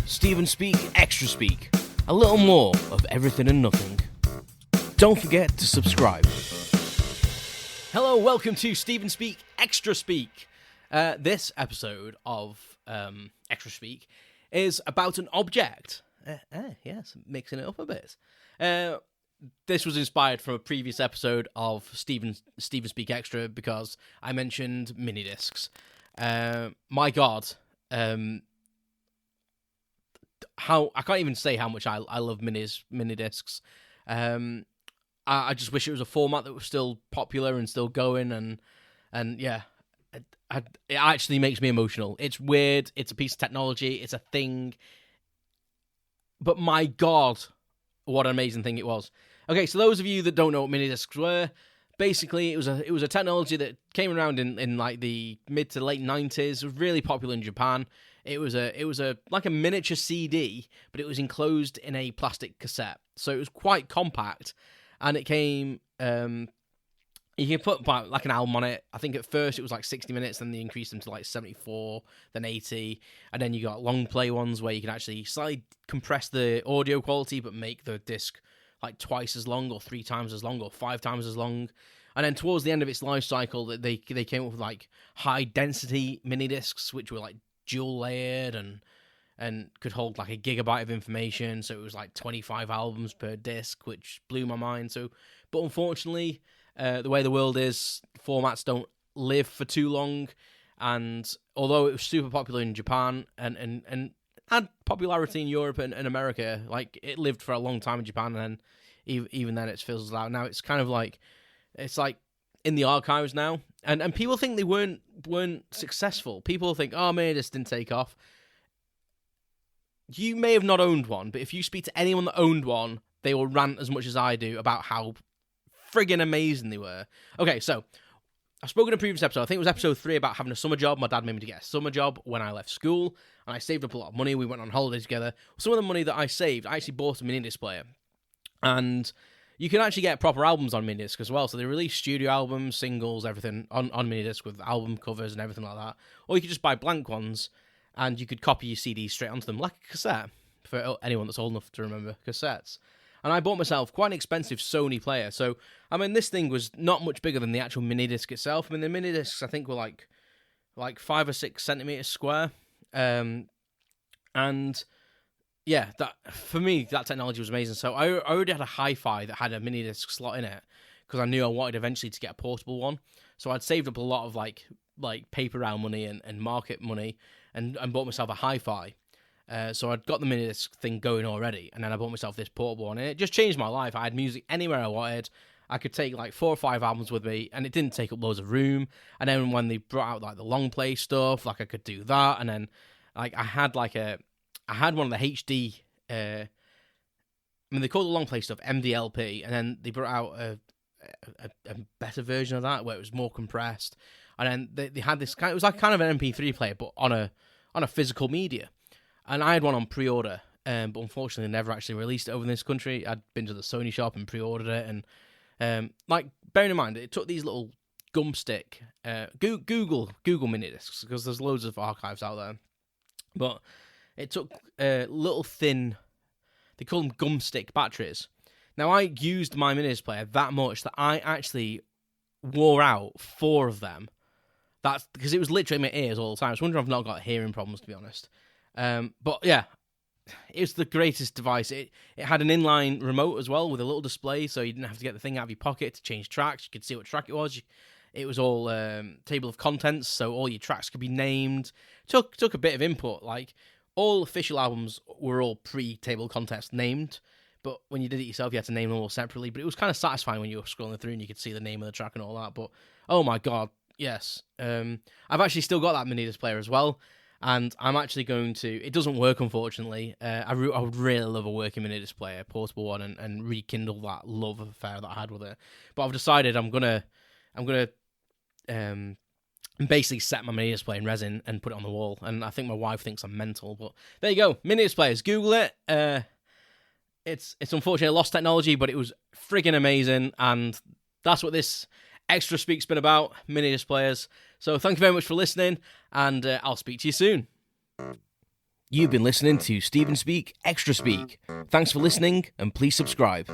Stephen Speak, Extra Speak. A little more of everything and nothing. Don't forget to subscribe. Hello, welcome to Stephen Speak, Extra Speak. This episode of Extra Speak is about an object. Yes, mixing it up a bit. This was inspired from a previous episode of Stephen Speak Extra because I mentioned mini discs. My God, how I can't even say how much I love mini discs. I just wish it was a format that was still popular and still going, and yeah, it actually makes me emotional. It's weird. It's a piece of technology. It's a thing. But my God, what an amazing thing it was. Okay, so those of you that don't know what mini discs were, basically it was a technology that came around in like the mid to late 90s. It was really popular in Japan. It was like a miniature CD, but it was enclosed in a plastic cassette. So it was quite compact, and it came. You can put like an album on it. I think at first it was like 60 minutes, then they increased them to like 74, then 80, and then you got long play ones where you can actually slightly compress the audio quality, but make the disc like twice as long, or 3 times as long, or 5 times as long. And then towards the end of its life cycle, they came up with like high density mini discs, which were like dual layered and could hold like a gigabyte of information. So it was like 25 albums per disc, which blew my mind. So, but unfortunately, the way the world is, formats don't live for too long. And although it was super popular in Japan and had popularity in Europe and America, like it lived for a long time in Japan, and then even then it's fizzled out. Now it's kind of like, it's like in the archives now, and people think they weren't successful. People think, oh man, this didn't take off. You may have not owned one, but if you speak to anyone that owned one, they will rant as much as I do about how friggin' amazing they were. Okay, so I've spoken in a previous episode, I think it was episode 3, about having a summer job. My dad made me to get a summer job when I left school, and I saved up a lot of money. We went on holiday together. Some of the money that I saved, I actually bought a mini disc player. And you can actually get proper albums on mini disc as well. So they release studio albums, singles, everything on mini disc with album covers and everything like that. Or you could just buy blank ones, and you could copy your CDs straight onto them, like a cassette, for anyone that's old enough to remember cassettes. And I bought myself quite an expensive Sony player. So, I mean, this thing was not much bigger than the actual mini disc itself. I mean, the mini discs, I think, were like 5 or 6 centimeters square. And yeah, that for me, that technology was amazing. So I already had a hi-fi that had a mini disc slot in it, because I knew I wanted eventually to get a portable one. So I'd saved up a lot of like paper round money and market money, and bought myself a hi-fi. So I'd got the mini disc thing going already, and then I bought myself this portable one, and it just changed my life. I had music anywhere I wanted. I could take like 4 or 5 albums with me, and it didn't take up loads of room. And then when they brought out like the long play stuff, like I could do that. And then like I had one of the HD. I mean, they called the long play stuff MDLP, and then they brought out a better version of that where it was more compressed. And then they had this it was like kind of an MP3 player, but on a physical media. And I had one on pre-order, but unfortunately never actually released it over in this country. I'd been to the Sony shop and pre-ordered it, and like, bearing in mind, it took these little gumstick, Google mini discs, because there's loads of archives out there, but it took little thin, they call them gumstick batteries. Now, I used my mini disc player that much that I actually wore out 4 of them. That's because it was literally in my ears all the time. I was wondering if I've not got hearing problems, to be honest. But yeah, it was the greatest device. It had an inline remote as well with a little display, so you didn't have to get the thing out of your pocket to change tracks. You could see what track it was. It was all table of contents, so all your tracks could be named. Took a bit of input. Like, all official albums were all pre-table of contents named, but when you did it yourself, you had to name them all separately. But it was kind of satisfying when you were scrolling through and you could see the name of the track and all that. But oh my God, yes. I've actually still got that mini disc player as well. And I'm actually going to... It doesn't work, unfortunately. I would really love a working mini disc player, portable one, and rekindle that love affair that I had with it. But I've decided I'm gonna basically set my mini disc player in resin and put it on the wall. And I think my wife thinks I'm mental, but there you go. Mini disc players, Google it. It's unfortunately lost technology, but it was friggin' amazing, and that's what this Extra Speak's been about, mini disc players. So thank you very much for listening, and I'll speak to you soon. You've been listening to Stephen Speak, Extra Speak. Thanks for listening, and please subscribe.